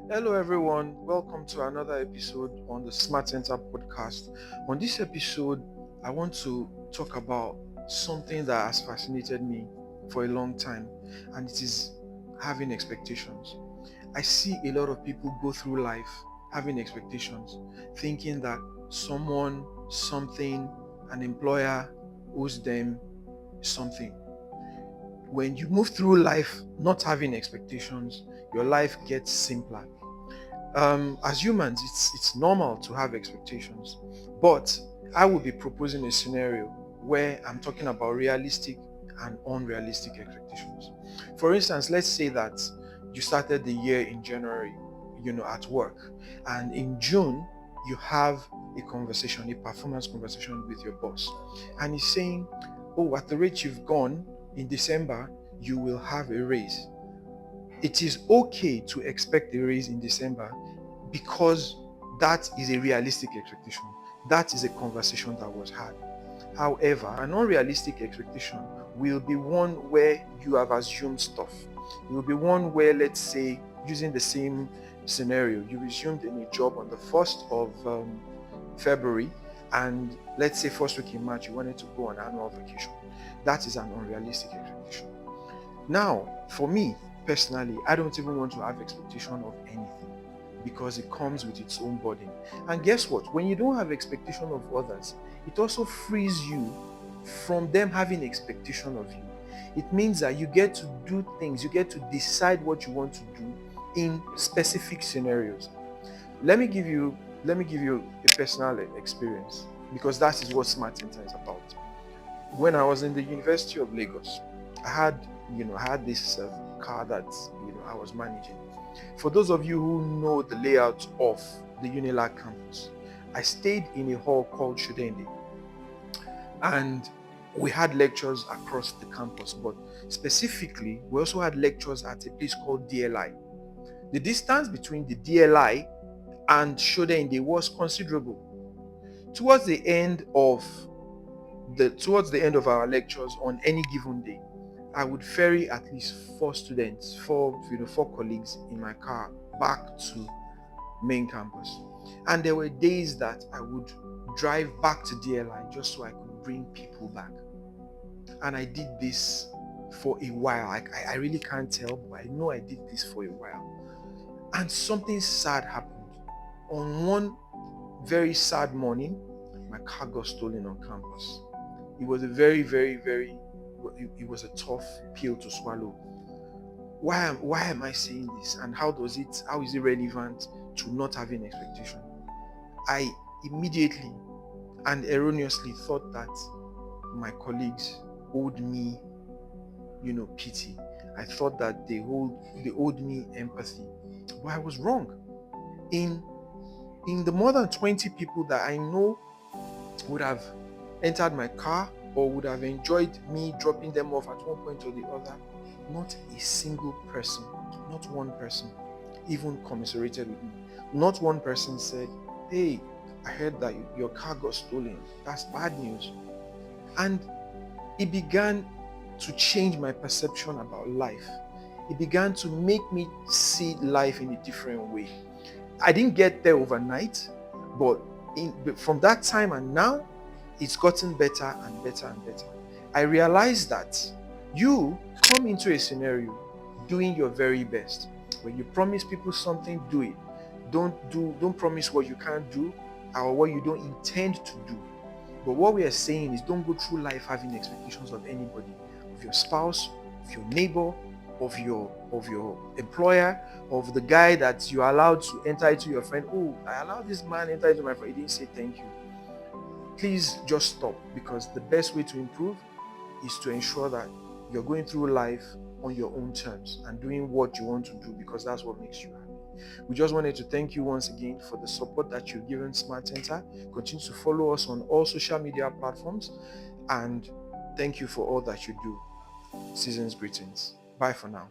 Hello, everyone. Welcome to another episode on the SmartSenta Podcast. On this episode, I want to talk about something that has fascinated me for a long time, and it is having expectations. I see a lot of people go through life having expectations, thinking that someone, something, an employer owes them something. When you move through life not having expectations, your life gets simpler. As humans, it's normal to have expectations, but I will be proposing a scenario where I'm talking about realistic and unrealistic expectations. For instance, let's say that you started the year in January, at work, and in June you have a conversation, a performance conversation with your boss, and he's saying, "Oh, at the rate you've gone in December, you will have a raise." It is okay to expect a raise in December because that is a realistic expectation. That is a conversation that was had. However, an unrealistic expectation will be one where you have assumed stuff. It will be one where, let's say, using the same scenario, you resumed in a job on the 1st of February, and let's say first week in March, you wanted to go on annual vacation. That is an unrealistic expectation. Now, for me personally, I don't even want to have expectation of anything because it comes with its own burden. And guess what? When you don't have expectation of others, it also frees you from them having expectation of you. It means that you get to do things, you get to decide what you want to do in specific scenarios. Let me give you a personal experience, because that is what SmartSenta is about. When I was in the University of Lagos, I had this car that I was managing. For those of you who know the layout of the Unilag campus, I stayed in a hall called Shudende, and we had lectures across the campus, but specifically we also had lectures at a place called DLI. The distance between the DLI and Shudende was considerable. Towards the end of our lectures on any given day, I would ferry at least four colleagues in my car back to main campus. And there were days that I would drive back to DLI just so I could bring people back. And I did this for a while. I really can't tell, but I know I did this for a while. And something sad happened. On one very sad morning, my car got stolen on campus. It was a very, very, very it was a tough pill to swallow. Why am I saying this, and how is it relevant to not having expectation? I immediately and erroneously thought that my colleagues owed me, pity. I thought that they owed me empathy. But I was wrong. In the more than 20 people that I know would have entered my car or would have enjoyed me dropping them off at one point or the other, not a single person, not one person even commiserated with me. Not one person said, "Hey, I heard that your car got stolen. That's bad news." And it began to change my perception about life. It began to make me see life in a different way. I didn't get there overnight, but from that time and now, it's gotten better and better and better. I realized that you come into a scenario doing your very best. When you promise people something, do it. Don't promise what you can't do or what you don't intend to do. But what we are saying is, don't go through life having expectations of anybody, of your spouse, of your neighbor, of your employer, of the guy that you allowed to enter into your friend. "Oh, I allowed this man enter into my friend. He didn't say thank you." Please just stop, because the best way to improve is to ensure that you're going through life on your own terms and doing what you want to do, because that's what makes you happy. We just wanted to thank you once again for the support that you've given SmartSenta. Continue to follow us on all social media platforms, and thank you for all that you do. Season's greetings. Bye for now.